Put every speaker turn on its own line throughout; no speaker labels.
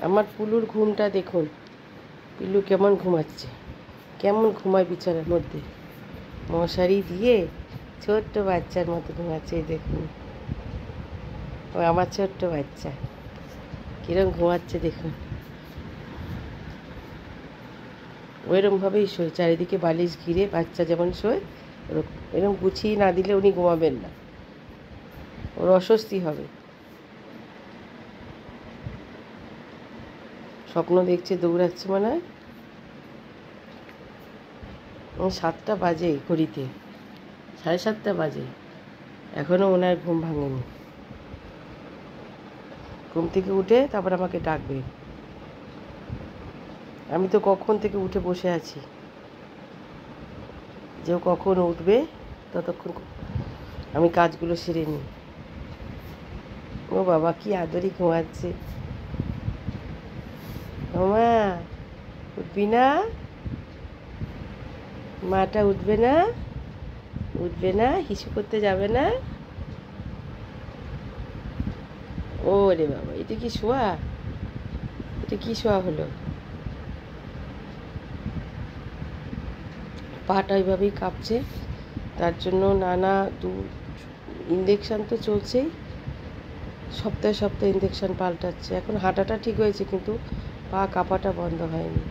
আমার পুলুর ঘুমটা দেখুন, পিলু কেমন ঘুমাচ্ছে, কেমন ঘুমায় বিছানার মধ্যে, মশারি দিয়ে ছোট্ট বাচ্চার মতো ঘুমাচ্ছে। দেখুন, ও আমার ছোট্ট বাচ্চা কীরকম ঘুমাচ্ছে দেখুন। ওইরকমভাবেই শোয়, চারিদিকে বালিশ ঘিরে বাচ্চা যেমন শোয় ওরকম। এরকম গুছিয়ে না দিলে উনি ঘুমাবেন না, ওর অস্বস্তি হবে। স্বপ্ন দেখছে, দৌড়াচ্ছে মনে হয়। 7টা বাজে ঘড়িতে, 7:30 বাজে, এখনও ওনার ঘুম ভাঙেনি। ঘুম থেকে উঠে তারপর আমাকে ডাকবে। আমি তো কখন থেকে উঠে বসে আছি, যে ও কখন উঠবে ততক্ষণ আমি কাজগুলো সেরে নিই। ও বাবা, কি আদরি ঘুমাচ্ছে। ওমা, উঠবি না? মাটা উঠবে না? উঠবে না? হিসু করতে যাবে না? ও রে বাবা, এটা কি শোয়া? এটা কি শোয়া হলো? পাটা ওইভাবেই কাঁপছে, তার জন্য নানা ইঞ্জেকশান তো চলছেই, সপ্তাহে সপ্তাহে ইঞ্জেকশান পাল্টাচ্ছে। এখন হাঁটাটা ঠিক হয়েছে, কিন্তু পা কাঁপাটা বন্ধ হয়নি।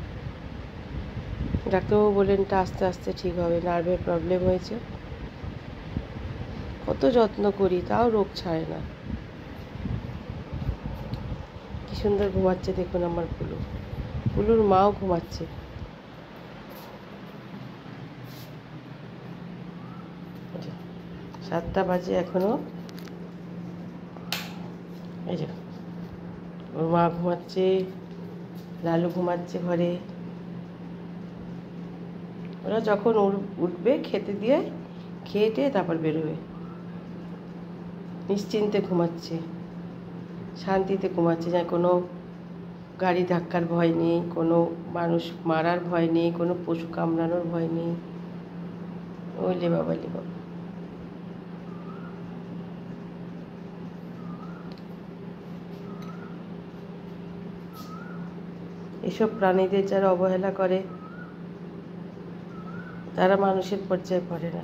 ডাক্তারবাবু বললেন এটা আস্তে আস্তে ঠিক হবে, নার্ভের প্রবলেম হয়েছে। কত যত্ন করি, তাও রোগ ছাড়ে না। কি সুন্দর ঘুমাচ্ছে দেখুন আমার পুলু। পুলুর মাও ঘুমাচ্ছে। এই যে 7টা বাজে এখনও। এই যে ওর মা ঘুমাচ্ছে, লালু ঘুমাচ্ছে ঘরে। ওরা যখন উঠবে খেতে দিয়ে, খেয়ে টেয়ে তারপর বেরোবে। নিশ্চিন্তে ঘুমাচ্ছে, শান্তিতে ঘুমাচ্ছে, যা কোনো গাড়ি ধাক্কার ভয় নেই, কোনো মানুষ মারার ভয় নেই, কোনো পশু কামড়ানোর ভয় নেই। ওলে বাবা, লে বাবা। এসব প্রাণীদের যারা অবহেলা করে তারা মানুষের পর্যায়ে পড়ে না।